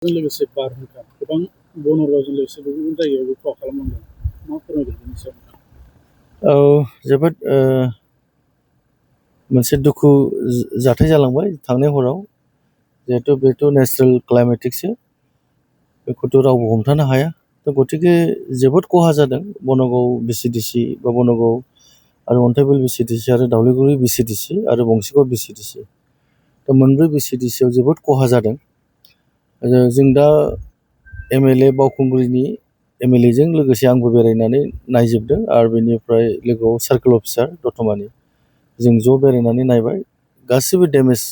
जों लोगोसे बारहुंखा गोबां बनरगावजों लोगोसे गुबुन गुबुन जायगायावबो खहा खालामलांदों। मा फोरमायगोन बेनि सायाव? औ जोबोद मोनसे दुखु जाथाय जालांबाय थांनाय हराव। जिहेतु बेथ' नेचारेल क्लाइमेटिकसो, बेखौथ' रावबो हमथानो हाया। थ' गतिके जोबोद खहा जादों बनगाव बिसिडिसि बा बनगाव आरो अन्थाइबिल बिसिडिसि आरो दावलिगुरि बिसिडिसि आरो बंसिगाव बिसिडिसि। दा मोनब्रै बिसिडिसियाव जोबोद खहा जादों। जों दा एमएलए बावखुंग्रिनि एमएलएजों लोगोसे आंबो बेरायनानै नायजोबदों आरो बेनिफ्राय लोगोआव सार्कोल अफिसार दतमानि जों ज' बेरायनानै नायबाय। गासिबो डेमेज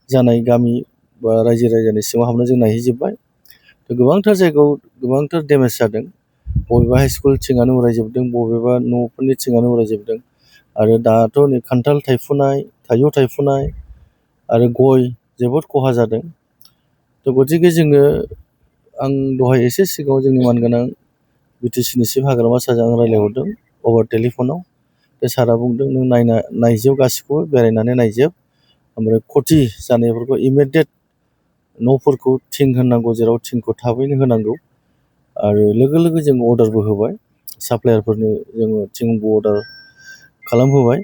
जानाय गामि बा रायजो राजानि सिङाव हाबना जों नायहैजोब्बाय। थ' गोबांथार जायगायाव गोबांथार डेमेज जादों। बबेबा हाइस्कुल थिङानो उरायजोबदों, बबेबा न'फोरनि थिङानो उरायजोबदों। आरो दाथ' नै खान्थाल थायफुनाय, थाइजौ थायफुनाय आरो गय जोबोद खहा जादों। थ' गतिके जोङो आं दहाय एसे सिगाङाव जोंनि मानगोनां बिटिसिनि चिफ हाग्रामा सारजों आं रायज्लायहरदों अभार टेलिफनाव। बे सारा बुंदों नों नायजोब गासिखौबो बेरायनानै नायजोब, ओमफ्राय खथि जानायफोरखौ इमिडियेट न'फोरखौ थिं होनांगौ, जेराव थिंखौ थाबैनो होनांगौ। आरो लोगो लोगो जों अर्डारबो होबाय, साप्लायारफोरनो जोङो थिंबो अर्डार खालामहोबाय।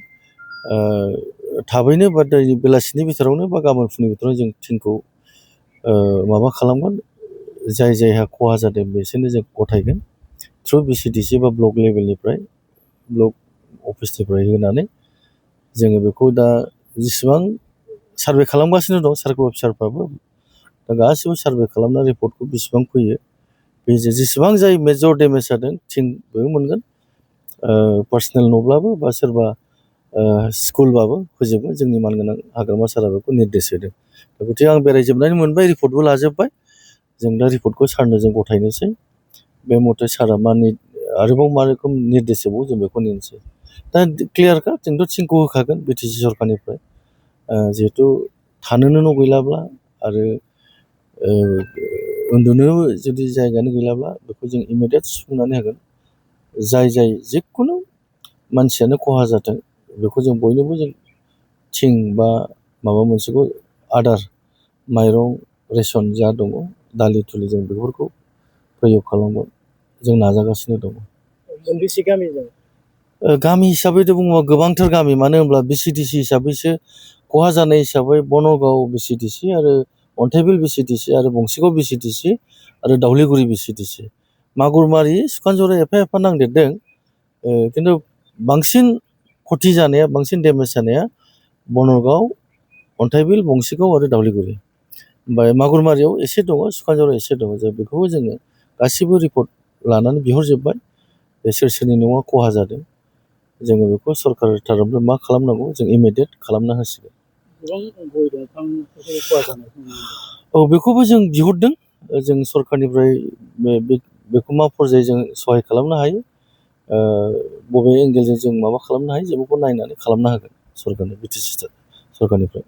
थाबैनो बा बेलासिनि बिथोरावनो बा गाबोन फुंनि बिथोराव जों थिंखौ माबा खालामगोन। जाय जायहा खहा जादों बिसोरनो जों गथायगोन थ्रु बिसिडिसि बा ब्लक लेभेलनिफ्राय, ब्लक अफिसनिफ्राय होनानै जोङो बेखौ दा जेसेबां सार्भे खालामगासिनो दं सार्कोल अफिसारफ्राबो, दा गासिबो सार्भे खालामना रिपर्टखौ बेसेबां फैयो, बे जेसेबां जाय मेजर डेमेज जादों थिंबो मोनगोन, पार्सनेल न'ब्लाबो बा सोरबा स्कुलबाबो होजोबगोन। जोंनि मानगोनां हाग्रामा सारा बेखौ निर्देश होदों। गतिके आं बेरायजोबनानै मोनबाय, रिपर्टबो लाजोब्बाय। जों दा रिपर्टखौ सारनो जों गथायनोसै। बे मथे सारा मा आरोबाव मा रोखोम निर्देश होबावो जों बेखौ नेनोसै। दा क्लियारखा, जोंथ' थिंखौ होखागोन बिटिसि सरखारनिफ्राय। जिहेथु थानोनो न' गैलाब्ला आरो उन्दुनो जुदि जायगायानो गैलाब्ला बेखौ जों इमिडियेट सुफुंनानै होगोन। जाय जाय जिखुनु मानसियानो खहा जाथों बेखौ जों बयनोबो जों थिं बा माबा मोनसेखौ आदार, माइरं रेसन जा दङ, दालि थुलि, जों बेफोरखौ प्रयग खालामगोन। जों नाजागासिनो दङ। मोनबेसे गामि दं? गामि हिसाबैथ' बुङोबा गोबांथार गामि, मानो होनब्ला बिसिडिसि हिसाबैसो खहा जानाय हिसाबै बनगाव बिसिडिसि आरो अन्थाइबिल बिसिडिसि आरो बंसिगाव बिसिडिसि आरो दावलिगुरि बिसिडिसि, मागुरमारि सुखानजरा एफा एफा नांदेरदों। खिन्थु बांसिन खथि जानाया, बांसिन डेमेज जानाया बनगाव, अन्थाइबिल, बंसिगाव आरो दावलिगुरि। ओमफ्राय मागुरमारियाव एसे दङ, सुखानजरायाव एसे दङ। जों बेखौबो जोङो गासिबो रिपर्ट लानानै बिहरजोब्बाय। सोर सोरनि न'आ खहा जादों जोङो बेखौ सरकार थारफनिफ्राय मा खालामनांगौ जों इमिडियेट खालामना होसिगोन। गोबां गय दंफांफोरखौ खहा जानायखौ नुनो मोनदों। औ, बेखौबो जों बिहरदों। जों सरकारनिफ्राय बेखौ मा फर्जायै जों सहाय खालामनो हायो, बबे एंगेलजों जों माबा खालामनो हायो, जों बेखौ नायनानै खालामना होगोन सरकारनो, बिटिसि सरकारनिफ्राय।